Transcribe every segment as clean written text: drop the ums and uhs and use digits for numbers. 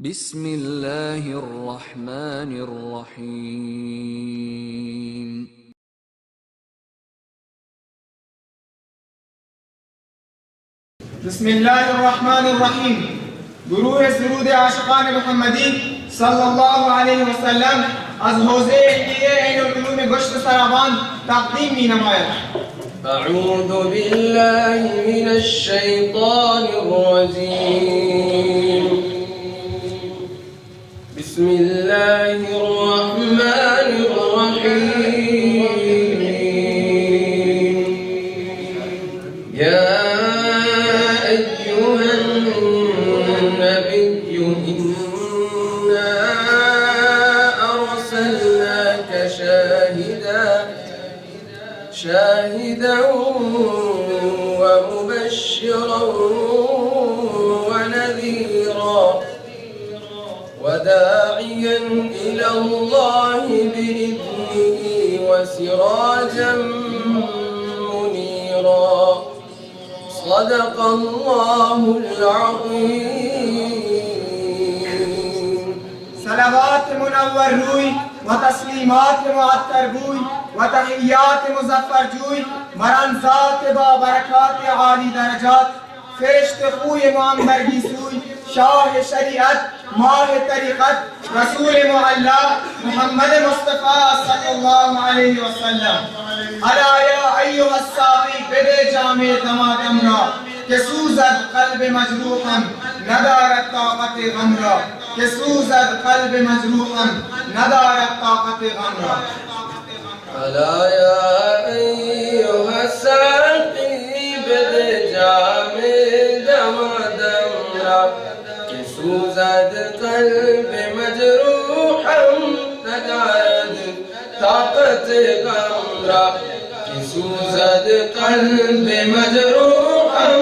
बिस्मिल्लाहिर्रहमानिर्रहीम। बिस्मिल्लाहिर्रहमानिर्रहीम। गुरूर सुरूद आशिकान मुहम्मदी सल्लल्लाहु अलैहि वसल्लम az हौज़े इल्मिए ऐनुल उलूम गोश्त सराबान तक़दीम मी नमायत। أعوذ بالله من الشيطان الرجيم. بسم الله الرحمن الرحيم. يا أيها النبي إنا أرسلناك شاهدا ومبشرا ونذيرا وداعيا إلى الله بإذنه وسراجا منيرا. صدق الله العظيم. सलावात मुनव्वर रूई व तस्लीमात मुअत्तर बूई व तहियात मुज़फ़्फ़र जूई मरान ज़ात बा बरकात आली दरजात फ़रिश्ते ख़ुय मुअम्बर की सूई शाह शरीअत माह तरीक़त रसूल मुअल्ला मुहम्मद मुस्तफ़ा सल्लल्लाहु अलैहि वसल्लम। अला या अय्युहस्साक़ी बिदे जामे दमादमरा के सूज़द क़ल्ब मजरूहम नदारत ताक़त गमरा के सूज़द क़ल्ब मजरूहम नदारत ताक़त गमरा। अला या अय्युहस्साक़ी बिदे जामे दमादमरा के सूज़द क़ल्ब मजरूहम नदारत ताक़त गमरा के सूज़द क़ल्ब मजरूहम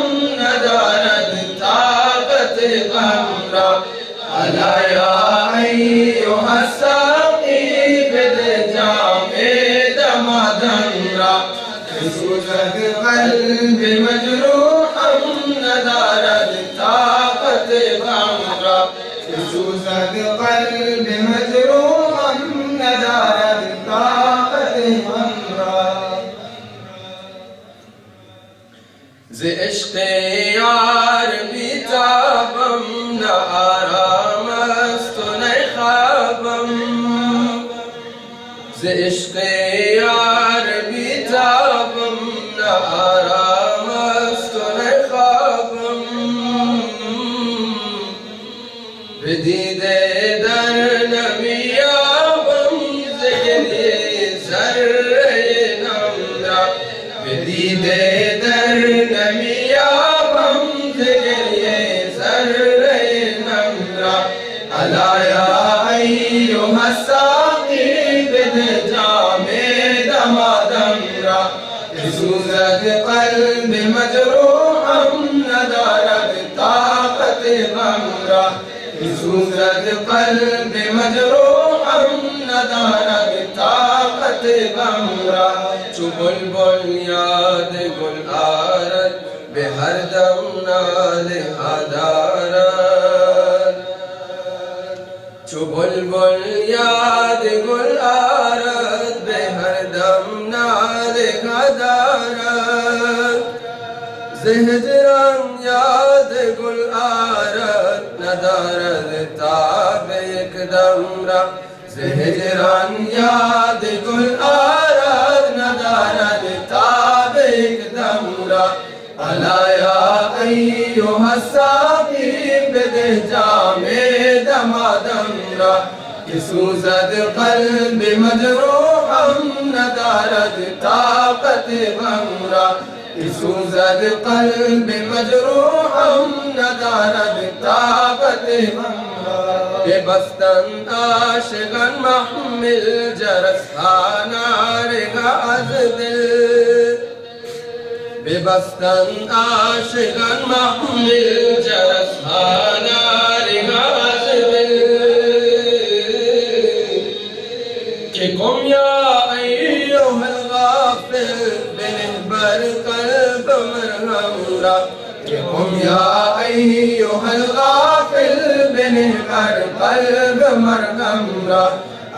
नदारत ताक़त गमरा। अला या अय्युहस्साक़ी बिदे जामे दमादमरा के सूज़द क़ल्ब मजरूहम नदारत ताक़त गमरा के सूज़द क़ल्ब मजरूहम नदारत ताक़त गमरा। ज़े इश्क़े यार बिताबम न आराम است و نه خوابم. ز عشق یار بیتابم نه آرام است و نه خوابم. به دیده در نمیابم ز گریه ذره نم را. به دیده در نمیابم ز گریه ذره نم را. अला या अय्युहस्साक़ी बिदे जामे दमादमरा के सूज़द क़ल्ब मजरूहम नदारत ताक़त गमरा के सूज़द क़ल्ब मजरूहम नदारत ताक़त गमरा। चो बुलबुल याद गुल आरत बे हर दम नाले आदारत। चो बुलबुल याद गुल आरत बे हर दम नाले आदारत। ज़े हिजरान याद गुल आरत नदारत ताब एकदम रा। ज़े हिजरान याद गुल आरत नदारत ताब एकदम रा। अला या अय्युहस्साक़ी बिदे जामे दमादमरा के सूज़द क़ल्ब मजरूहम नदारत ताक़त गमरा के सूज़द क़ल्ब मजरूहम नदारत ताक़त गमरा। बेबस्तन आशिक़न महमिल जरस खानारेगा अज़ दिल। बेबस्तन आशिक़न महमिल जरस खानारेगा अज़ दिल। के गुम या अय्युहल गाफ़िल बिनिहबर क़ल्ब मरहम रा। के गुम या अय्युहल गाफ़िल बिनिहबर हर कल्ब मरहम रा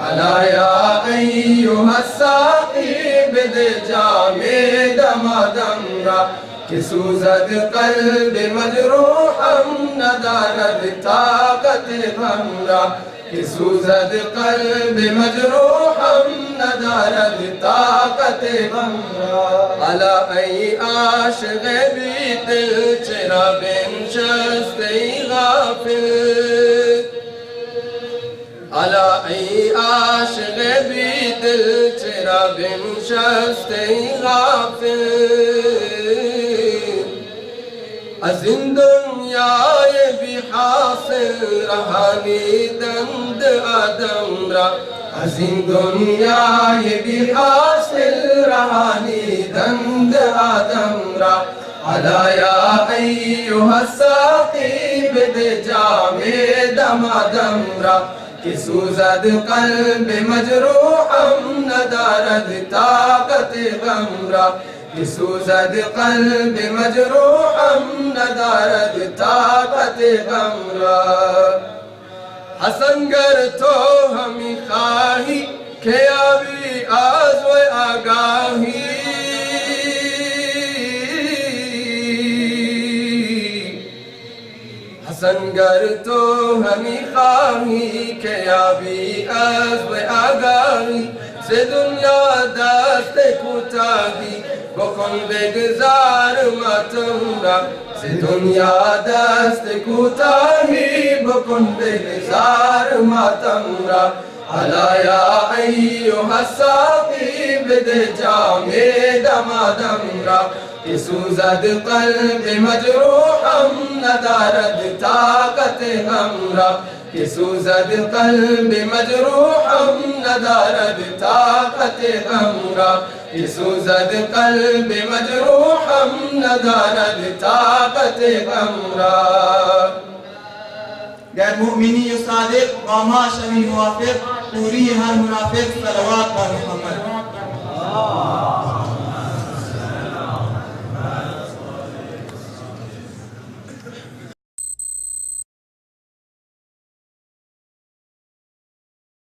अला या अय्युहस्साक़ी बिदे जामे दमादम रा कि सूज़द कल्ब मजरूहम नदारद ताकत गम रा कि सूज़द कल्ब मजरूहम नदारद ताकत गम रा अला ऐ आशिक़ बी दिल चरा बिनशस्ते गाफिल अला ऐ आशिक़ बी दिल चरा बिनशस्ते गाफिल अज़िन दुनियाए भी हासिल रहानी दंद आदम रा अज़िन दुनियाए भी हासिल रहानी दंद आदम रा अला या अय्युहस्साक़ी बिदे जामे दमादम रा कि सूज़द कल्ब मजरूहम नदारद ताकत गम रा कि सूज़द कल्ब मजरूहम नदारद ताकत गम रा हसन गर तो हमी खाही के आवी आज व आगाही हसन गर तो हमी खाही के आवी आज व आगाही से दुनिया दस्त कुताही बकन बेगजार मातम रा से दुनिया दस्त कुताही बकन बेगजार मातम रा अला या अय्युहस्साक़ी बिदे जामे दमादम रा कि सूज़द कल्ब मजरूहम नदारद ताकत गम रा कि सूज़द कल्ब मजरूहम नदारद ताकत गम रा कि सूज़द कल्ब मजरूहम नदारद ताकत गम रा गर मुमिनी सादिक मामा शमी मुवाफिक पूरी हर मुनाफिक सलवात पर मुहम्मद